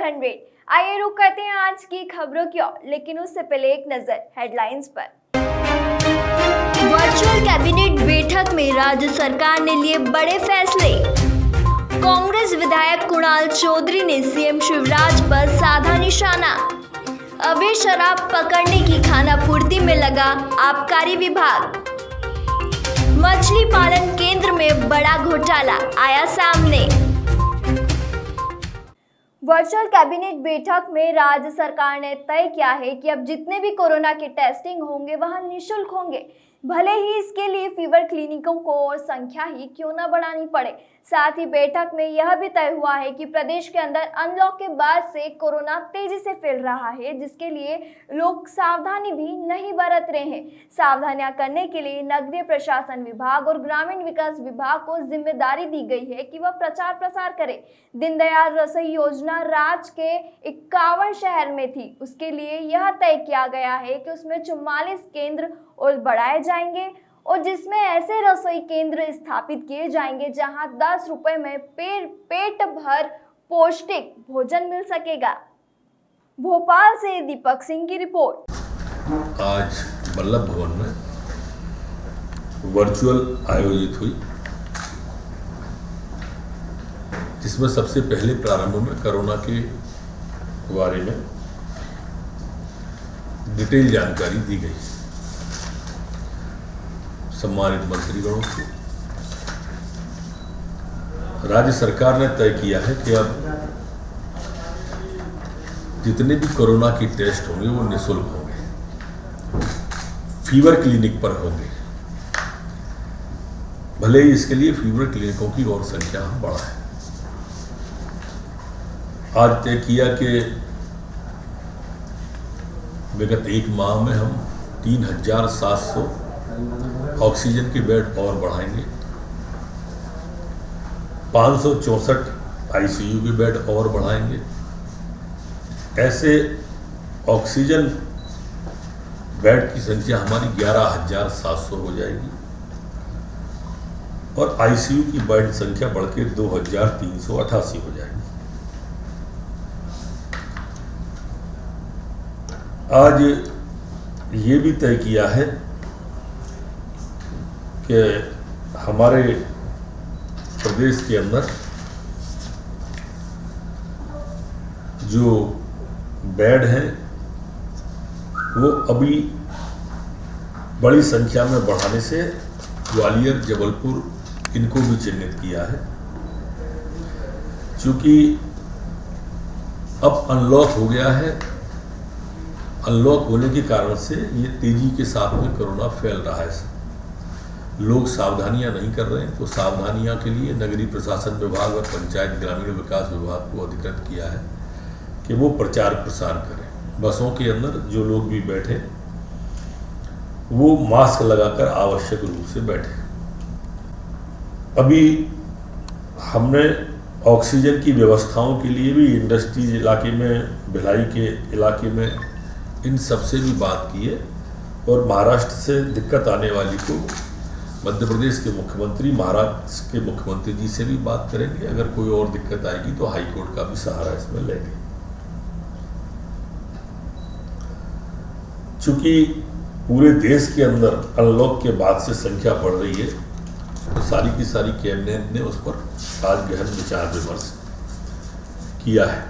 100। आइए रुक करते हैं आज की खबरों की ओर, लेकिन उससे पहले एक नजर हेडलाइंस पर। वर्चुअल कैबिनेट बैठक में राज्य सरकार ने लिए बड़े फैसले। कांग्रेस विधायक कुणाल चौधरी ने सीएम शिवराज पर साधा निशाना। अवैध शराब पकड़ने की खानापूर्ति में लगा आबकारी विभाग। मछली पालन केंद्र में बड़ा घोटाला आया सामने। वर्चुअल कैबिनेट बैठक में राज्य सरकार ने तय किया है कि अब जितने भी कोरोना के टेस्टिंग होंगे वह निःशुल्क होंगे, भले ही इसके लिए फीवर क्लिनिकों को और संख्या ही क्यों न बढ़ानी पड़े। साथ ही बैठक में यह भी तय हुआ है कि प्रदेश के अंदर अनलॉक के बाद से कोरोना तेजी से फैल रहा है, जिसके लिए लोग सावधानी भी नहीं बरत रहे हैं। सावधानियां करने के लिए नगरीय प्रशासन विभाग और ग्रामीण विकास विभाग को जिम्मेदारी दी गई है कि वह प्रचार प्रसार करे। दीनदयाल रसोई योजना राज्य के 51 शहर में थी, उसके लिए यह तय किया गया है कि उसमें 44 केंद्र और बढ़ाए जाएंगे और जिसमें ऐसे रसोई केंद्र स्थापित किए जाएंगे जहां 10 रुपए में पेट भर पौष्टिक भोजन मिल सकेगा। भोपाल से दीपक सिंह की रिपोर्ट। आज वल्लभ भवन में वर्चुअल आयोजित हुई, जिसमें सबसे पहले प्रारंभ में कोरोना के बारे में डिटेल जानकारी दी गई। सम्मानित मंत्रीगणों को राज्य सरकार ने तय किया है कि अब जितने भी कोरोना की टेस्ट होंगे वो निःशुल्क होंगे, फीवर क्लिनिक पर होंगे, भले ही इसके लिए फीवर क्लिनिकों की और संख्या बढ़ाए। आज तय किया कि विगत एक माह में हम 3700 ऑक्सीजन के बेड और बढ़ाएंगे, 564 आईसीयू के बेड और बढ़ाएंगे। ऐसे ऑक्सीजन बेड की संख्या हमारी 11,700 हो जाएगी और आईसीयू की बेड संख्या बढ़ के 2,388 हो जाएगी। आज ये भी तय किया है कि हमारे प्रदेश के अंदर जो बेड हैं वो अभी बड़ी संख्या में बढ़ाने से ग्वालियर, जबलपुर इनको भी चिन्हित किया है, क्योंकि अब अनलॉक हो गया है। अनलॉक होने के कारण से ये तेजी के साथ में कोरोना फैल रहा है। लोग सावधानियां नहीं कर रहे हैं, तो सावधानियां के लिए नगरीय प्रशासन विभाग और पंचायत ग्रामीण विकास विभाग को अधिकृत किया है कि वो प्रचार प्रसार करें। बसों के अंदर जो लोग भी बैठे वो मास्क लगाकर आवश्यक रूप से बैठे। अभी हमने ऑक्सीजन की व्यवस्थाओं के लिए भी इंडस्ट्रीज इलाके में, भिलाई के इलाके में इन सबसे भी बात की है और महाराष्ट्र से दिक्कत आने वाली को मध्य प्रदेश के मुख्यमंत्री, महाराष्ट्र के मुख्यमंत्री जी से भी बात करेंगे। अगर कोई और दिक्कत आएगी तो हाईकोर्ट का भी सहारा इसमें लेंगे। चूंकि पूरे देश के अंदर अनलॉक के बाद से संख्या बढ़ रही है, तो सारी की सारी कैबिनेट ने उस पर आज गहन विचार विमर्श किया है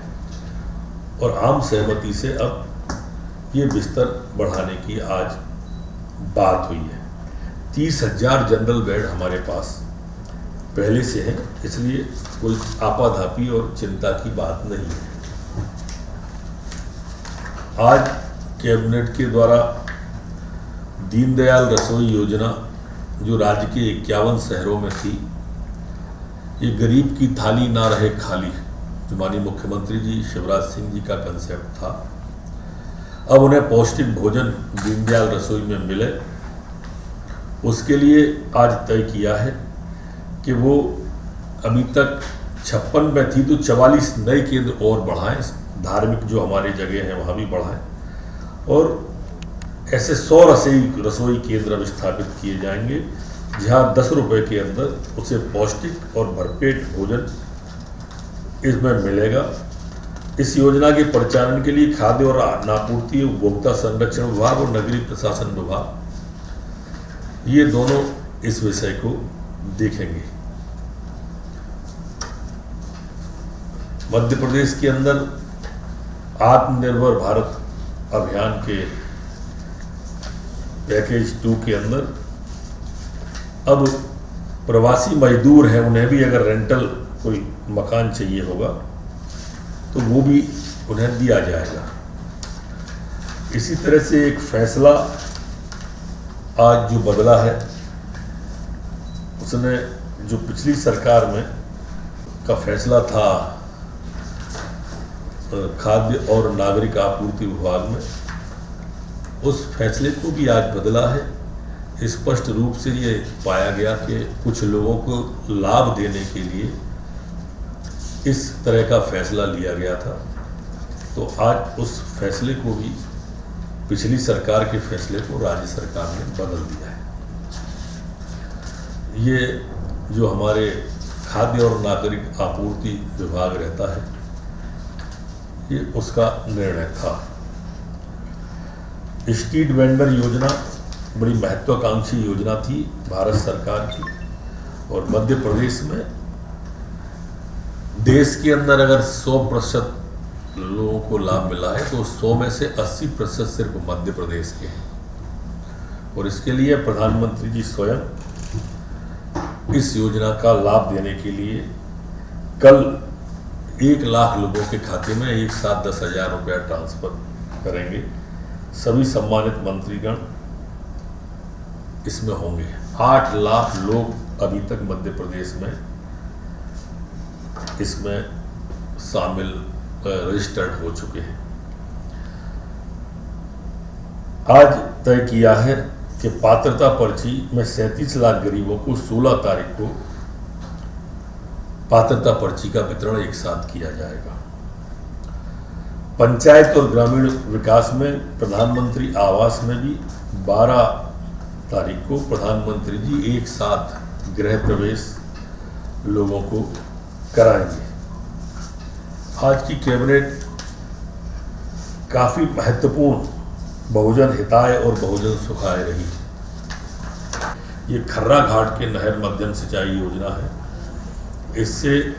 और आम सहमति से अब ये बिस्तर बढ़ाने की आज बात हुई है। 30,000 जनरल बेड हमारे पास पहले से हैं, इसलिए कोई आपाधापी और चिंता की बात नहीं है। आज कैबिनेट के द्वारा दीनदयाल रसोई योजना जो राज्य के 51 शहरों में थी, ये गरीब की थाली ना रहे खाली, जो माननीय मुख्यमंत्री जी शिवराज सिंह जी का कंसेप्ट था। अब उन्हें पौष्टिक भोजन दीनदयाल रसोई में मिले, उसके लिए आज तय किया है कि वो अभी तक 56 में थी तो 44 नए केंद्र और बढ़ाएं, धार्मिक जो हमारी जगह हैं वहाँ भी बढ़ाएं और ऐसे 100 रसोई केंद्र स्थापित किए जाएंगे जहाँ 10 रुपये के अंदर उसे पौष्टिक और भरपेट भोजन इसमें मिलेगा इस योजना के परिचालन के लिए खाद्य और आपूर्ति, उपभोक्ता संरक्षण विभाग और नगरीय प्रशासन विभाग, ये दोनों इस विषय को देखेंगे। मध्य प्रदेश के अंदर आत्मनिर्भर भारत अभियान के पैकेज 2 के अंदर अब प्रवासी मजदूर हैं, उन्हें भी अगर रेंटल कोई मकान चाहिए होगा तो वो भी उन्हें दिया जाएगा। इसी तरह से एक फैसला आज जो बदला है, उसने जो पिछली सरकार में का फैसला था खाद्य और नागरिक आपूर्ति विभाग में, उस फैसले को भी आज बदला है। स्पष्ट रूप से ये पाया गया कि कुछ लोगों को लाभ देने के लिए इस तरह का फैसला लिया गया था, तो आज उस फैसले को भी, पिछली सरकार के फैसले को राज्य सरकार ने बदल दिया है। ये जो हमारे खाद्य और नागरिक आपूर्ति विभाग रहता है, ये उसका निर्णय था। स्ट्रीट वेंडर योजना बड़ी महत्वाकांक्षी योजना थी भारत सरकार की, और मध्य प्रदेश में देश के अंदर अगर 100% लोगों को लाभ मिला है तो 100 में से 80% सिर्फ मध्य प्रदेश के हैं। और इसके लिए प्रधानमंत्री जी स्वयं इस योजना का लाभ देने के लिए कल 1 लाख लोगों के खाते में एक साथ 10,000 रुपया ट्रांसफर करेंगे। सभी सम्मानित मंत्रीगण इसमें होंगे। 8 लाख लोग अभी तक मध्य प्रदेश में इसमें शामिल रजिस्टर्ड हो चुके हैं। आज तय किया है कि पात्रता पर्ची में 37 लाख गरीबों को 16 तारीख को पात्रता पर्ची का वितरण एक साथ किया जाएगा। पंचायत और ग्रामीण विकास में प्रधानमंत्री आवास में भी 12 तारीख को प्रधानमंत्री जी एक साथ गृह प्रवेश लोगों को कराएंगे। आज की कैबिनेट काफी महत्वपूर्ण बहुजन हिताय और बहुजन सुखाय रही। ये खर्रा घाट के नहर मध्यम सिंचाई योजना है। इससे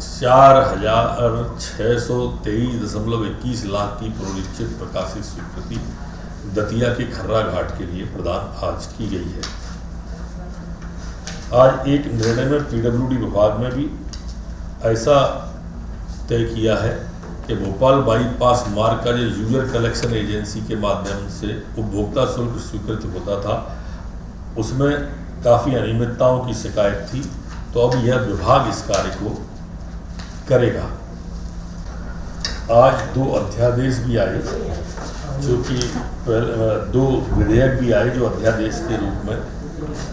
4,623.21 लाख की प्रोलिखित प्रकाशित स्वीकृति दतिया के खर्रा घाट के लिए प्रदान आज की गई है। आज एक निर्णय में पीडब्ल्यूडी विभाग में भी ऐसा तय किया है कि भोपाल बाईपास मार्ग का जो यूजर कलेक्शन एजेंसी के माध्यम से उपभोक्ता शुल्क स्वीकृत होता था, उसमें काफ़ी अनियमितताओं की शिकायत थी, तो अब यह विभाग इस कार्य को करेगा। आज 2 अध्यादेश भी आए, जो कि 2 विधेयक भी आए जो अध्यादेश के रूप में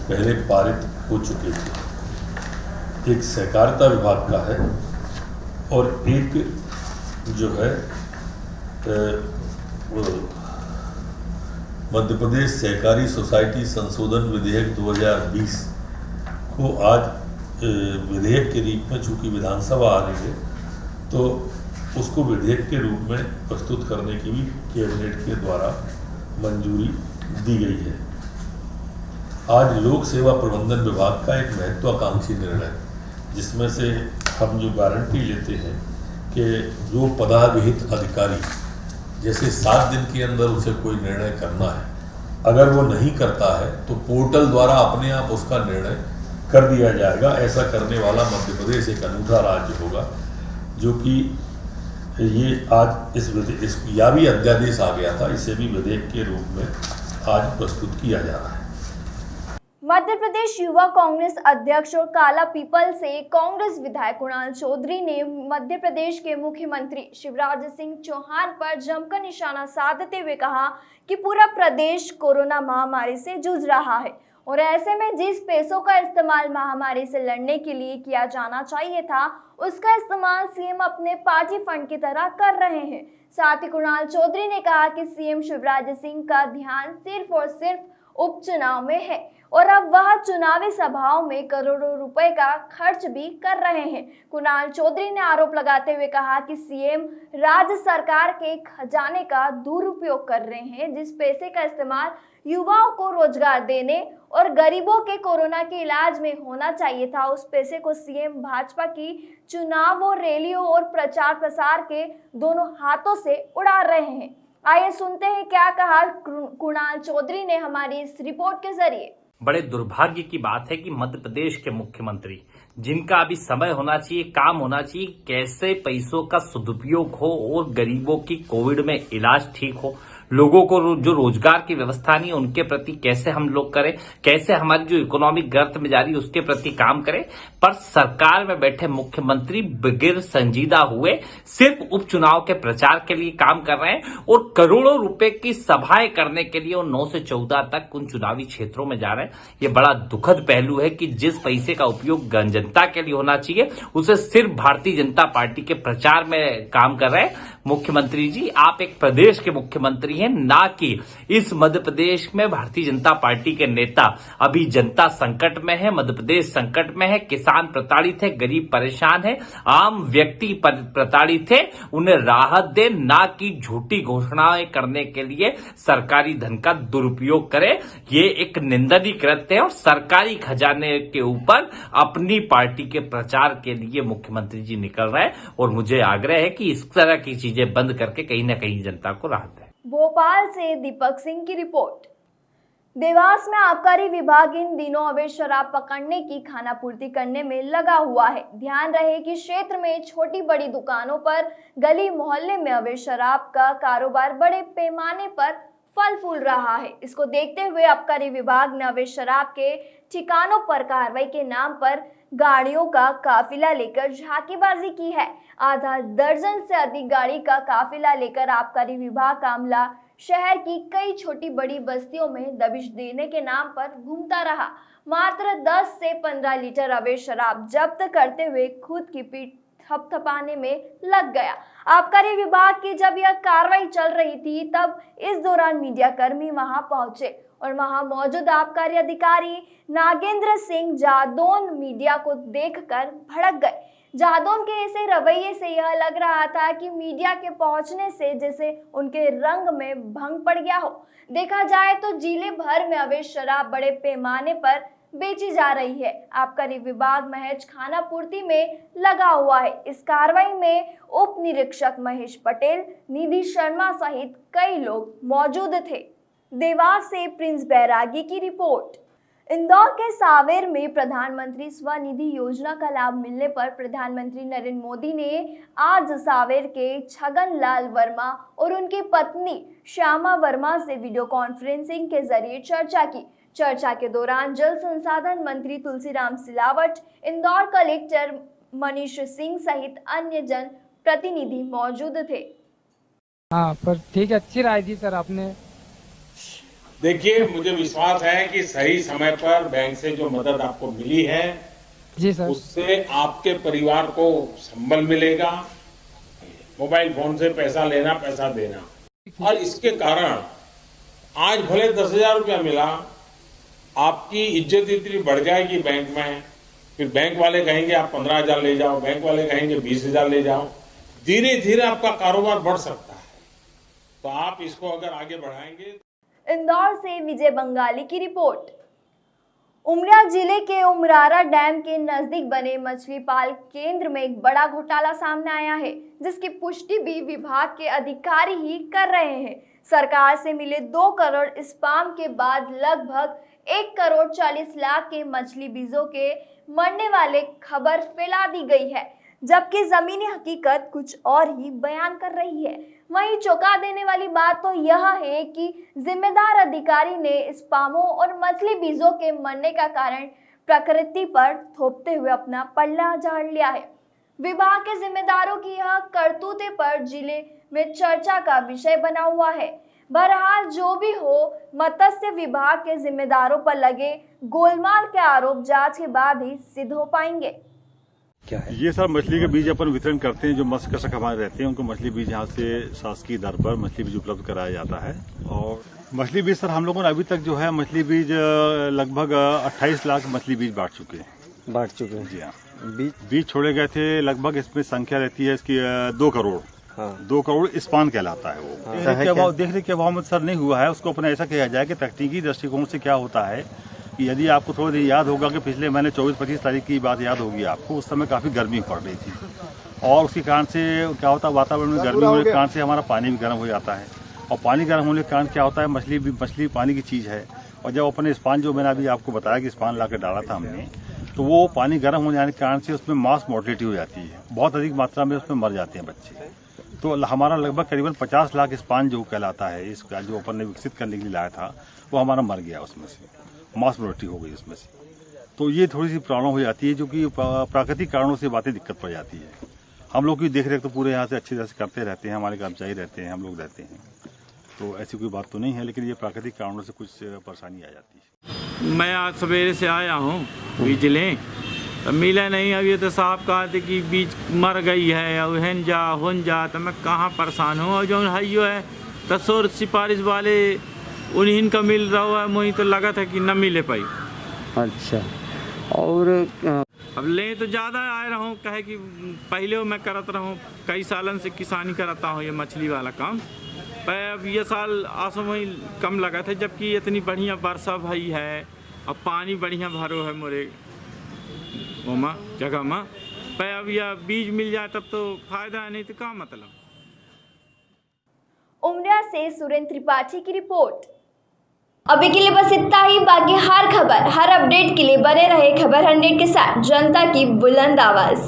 पहले पारित हो चुके थे। एक सहकारिता विभाग का है और एक जो है मध्य प्रदेश सहकारी सोसाइटी संशोधन विधेयक 2020 को आज विधेयक के रूप में, चूंकि विधानसभा आ रही है, तो उसको विधेयक के रूप में प्रस्तुत करने की भी कैबिनेट के द्वारा मंजूरी दी गई है। आज लोक सेवा प्रबंधन विभाग का एक महत्वाकांक्षी निर्णय, जिसमें से हम जो गारंटी लेते हैं कि जो पदाविहित अधिकारी, जैसे 7 दिन के अंदर उसे कोई निर्णय करना है, अगर वो नहीं करता है तो पोर्टल द्वारा अपने आप उसका निर्णय कर दिया जाएगा। ऐसा करने वाला मध्य प्रदेश एक अनूठा राज्य होगा, जो कि ये आज इस या भी अध्यादेश आ गया था, इसे भी विधेयक के रूप में आज प्रस्तुत किया जा रहा है। मध्य प्रदेश युवा कांग्रेस अध्यक्ष और काला पीपल से कांग्रेस विधायक कुणाल चौधरी ने मध्य प्रदेश के मुख्यमंत्री शिवराज सिंह चौहान पर जमकर निशाना साधते हुए कहा कि पूरा प्रदेश कोरोना महामारी से जूझ रहा है और ऐसे में जिस पैसों का इस्तेमाल महामारी से लड़ने के लिए किया जाना चाहिए था, उसका इस्तेमाल सीएम अपने पार्टी फंड की तरह कर रहे हैं। साथ ही कुणाल चौधरी ने कहा कि सीएम शिवराज सिंह का ध्यान सिर्फ और सिर्फ उपचुनाव में है और अब वह चुनावी सभाओं में करोड़ों रुपए का खर्च भी कर रहे हैं। कुणाल चौधरी ने आरोप लगाते हुए कहा कि सीएम राज्य सरकार के खजाने का दुरुपयोग कर रहे हैं, जिस पैसे का इस्तेमाल युवाओं को रोजगार देने और गरीबों के कोरोना के इलाज में होना चाहिए था, उस पैसे को सीएम भाजपा की चुनाव और रैलियों और प्रचार प्रसार के दोनों हाथों से उड़ा रहे हैं। आइए सुनते हैं क्या कहा कुणाल चौधरी ने हमारी इस रिपोर्ट के जरिए। बड़े दुर्भाग्य की बात है कि मध्य प्रदेश के मुख्यमंत्री, जिनका अभी समय होना चाहिए, काम होना चाहिए, कैसे पैसों का सदुपयोग हो और गरीबों की कोविड में इलाज ठीक हो, लोगों को जो रोजगार की व्यवस्था नहीं उनके प्रति कैसे हम लोग करें, कैसे हमारी जो इकोनॉमिक गर्त में जा रही है उसके प्रति काम करें। पर सरकार में बैठे मुख्यमंत्री बगैर संजीदा हुए सिर्फ उपचुनाव के प्रचार के लिए काम कर रहे हैं और करोड़ों रुपए की सभाएं करने के लिए 9 से 14 तक उन चुनावी क्षेत्रों में जा रहे हैं। ये बड़ा दुखद पहलू है कि जिस पैसे का उपयोग जनता के लिए होना चाहिए उसे सिर्फ भारतीय जनता पार्टी के प्रचार में काम कर रहे हैं। मुख्यमंत्री जी, आप एक प्रदेश के मुख्यमंत्री हैं, ना कि इस मध्य प्रदेश में भारतीय जनता पार्टी के नेता। अभी जनता संकट में है, मध्य प्रदेश संकट में है, किसान प्रताड़ित है, गरीब परेशान है, आम व्यक्ति प्रताड़ित है। उन्हें राहत दे, ना कि झूठी घोषणाएं करने के लिए सरकारी धन का दुरुपयोग करे। ये एक निंदनीय कृत्य है और सरकारी खजाने के ऊपर अपनी पार्टी के प्रचार के लिए मुख्यमंत्री जी निकल रहे हैं और मुझे आग्रह है कि इस तरह की चीजें बंद करके कहीं ना कहीं जनता को राहत दें। भोपाल से दीपक सिंह की रिपोर्ट। देवास में आबकारी विभाग इन दिनों अवैध शराब पकड़ने की खानापूर्ति करने में लगा हुआ है। ध्यान रहे कि क्षेत्र में छोटी बड़ी दुकानों पर, गली मोहल्ले में अवैध शराब का कारोबार बड़े पैमाने पर फल फूल रहा है। इसको देखते हुए आबकारी विभाग ने अवैध शराब के ठिकानों पर कार्रवाई के नाम पर गाड़ियों का काफिला लेकर झांकीबाजी की है। आधा दर्जन से अधिक गाड़ी का काफिला लेकर आबकारी विभाग का अमला शहर की कई छोटी बड़ी बस्तियों में दबिश देने के नाम पर घूमता रहा। मात्र 10 से 15 लीटर अवैध शराब जब्त करते हुए खुद की पीठ थपथपाने में लग गया। आबकारी विभाग की जब यह कार्रवाई चल रही थी तब इस दौरान मीडिया कर्मी वहां पहुंचे और वहां मौजूद आबकारी अधिकारी नागेंद्र सिंह जादौन मीडिया को देखकर भड़क गए। जादौन के ऐसे रवैये से यह लग रहा था कि मीडिया के पहुंचने से जैसे उनके रंग में भंग पड़ गया हो। देखा जाए तो जिले भर में अवैध शराब बड़े पैमाने पर बेची जा रही है। आबकारी विभाग महज खानापूर्ति में लगा हुआ है। इस कार्रवाई में उप निरीक्षक महेश पटेल, निधि शर्मा सहित कई लोग मौजूद थे। देवास से प्रिंस बैरागी की रिपोर्ट। इंदौर के सावेर में प्रधानमंत्री स्वनिधि योजना का लाभ मिलने पर प्रधानमंत्री नरेंद्र मोदी ने आज सावेर के छगन लाल वर्मा और उनकी पत्नी श्यामा वर्मा से वीडियो कॉन्फ्रेंसिंग के जरिए चर्चा की। चर्चा के दौरान जल संसाधन मंत्री तुलसीराम सिलावट, इंदौर कलेक्टर मनीष सिंह सहित अन्य जन प्रतिनिधि मौजूद थे। हाँ, पर ठीक है, अच्छी राय दी सर आपने। देखिए, मुझे विश्वास है कि सही समय पर बैंक से जो मदद आपको मिली है जी सर, उससे आपके परिवार को संबल मिलेगा। मोबाइल फोन से पैसा लेना, पैसा देना, और इसके कारण आज भले 10,000 रुपया मिला, आपकी इज्जत इतनी बढ़ जाएगी बैंक में। फिर बैंक वाले कहेंगे आप 15,000 ले जाओ, बैंक वाले कहेंगे 20,000 ले जाओ। धीरे धीरे आपका कारोबार बढ़ सकता है, तो आप इसको अगर आगे बढ़ाएंगे। इंदौर से विजय बंगाली की रिपोर्ट। उमरिया जिले के उमरारा डैम के नजदीक बने मछली पाल केंद्र में एक बड़ा घोटाला सामने आया है, जिसकी पुष्टि भी विभाग के अधिकारी ही कर रहे हैं। सरकार से मिले 2 करोड़ स्पाम के बाद लगभग 1 करोड़ 40 लाख के मछली बीजों के मरने वाले खबर फैला दी गई है, जबकि जमीनी हकीकत कुछ और ही बयान कर रही है। वहीं चौंका देने वाली बात तो यह है कि जिम्मेदार अधिकारी ने स्पामों और मछली बीजों के मरने का कारण प्रकृति पर थोपते हुए अपना पल्ला झाड़ लिया है। विभाग के जिम्मेदारों की यह करतूतें पर जिले में चर्चा का विषय बना हुआ है। बहरहाल जो भी हो, मत्स्य विभाग के जिम्मेदारों पर लगे गोलमाल के आरोप जांच के बाद ही सिद्ध हो पाएंगे। क्या है? ये सर मछली के बीज अपन वितरण करते हैं। जो मत्स्य कृषक हमारे रहते हैं उनको मछली बीज यहाँ से शासकीय दर पर मछली बीज उपलब्ध कराया जाता है। और मछली बीज सर हम लोगों ने अभी तक जो है मछली बीज लगभग 28 लाख मछली बीज बांट चुके हैं। जी हाँ, बीज छोड़े गए थे लगभग। इसमें संख्या रहती है इसकी 2 करोड़। हाँ। 2 करोड़ स्पान कहलाता है वो। देखने के अभाव में सर नहीं हुआ है। उसको अपने ऐसा कहा जाए कि तकनीकी दृष्टिकोण से क्या होता है कि यदि आपको थोड़ी देर याद होगा कि पिछले महीने 24-25 तारीख की बात याद होगी आपको, उस समय काफी गर्मी पड़ रही थी और उसके कारण से क्या होता है वातावरण में गर्मी होने के कारण से हमारा पानी भी गर्म हो जाता है। और पानी गर्म होने के कारण क्या होता है मछली पानी की चीज है। और जब अपने स्पान जो मैंने अभी आपको बताया कि स्पान ला के डाला था हमने, तो वो पानी गर्म हो जाने के कारण से उसमें मास मोर्टेलिटी हो जाती है। बहुत अधिक मात्रा में उसमें मर जाते हैं बच्चे। तो हमारा लगभग करीबन 50 लाख स्पान जो कहलाता है इसका जो अपन ने विकसित करने के लिए लाया था वो हमारा मर गया, उसमें से मास मोर्टेलिटी हो गई उसमें से। तो ये थोड़ी सी प्रॉब्लम हो जाती है जो कि प्राकृतिक कारणों से बातें दिक्कत पड़ जाती है। हम लोग की देखरेख तो पूरे यहाँ से अच्छी तरह से करते रहते हैं, हमारे कर्मचारी रहते हैं, हम लोग रहते हैं, तो ऐसी कोई बात तो नहीं है। लेकिन ये प्राकृतिक कारणों से कुछ परेशानी आ जाती है। मैं आज सवेरे से आया हूँ बीज लें, तो मिला नहीं। अभी तो साहब कहा थे कि बीज मर गई है और हन जा तो मैं कहाँ परेशान हूँ। और जो है तो सौर सिफारिश वाले उन्हीं का मिल रहा है, मुझे तो लगा था कि न मिले पाई। अच्छा, और अब ले तो ज़्यादा आए रहा हूँ, कहे कि पहले मैं करत रहा हूँ, कई सालन से किसानी करता हूँ ये मछली वाला काम। पर अब ये साल आसों में कम लगा था, जबकि इतनी बढ़िया वर्षा भई है और पानी बढ़िया भरो है मोरे ओमा जगह में। पर अब यह बीज मिल जाए तब तो फायदा है, नहीं तो क्या मतलब। उमरिया से सुरेंद्र त्रिपाठी की रिपोर्ट। अभी के लिए बस इतना ही। बाकी हर खबर हर अपडेट के लिए बने रहे खबर 100 के साथ, जनता की बुलंद आवाज।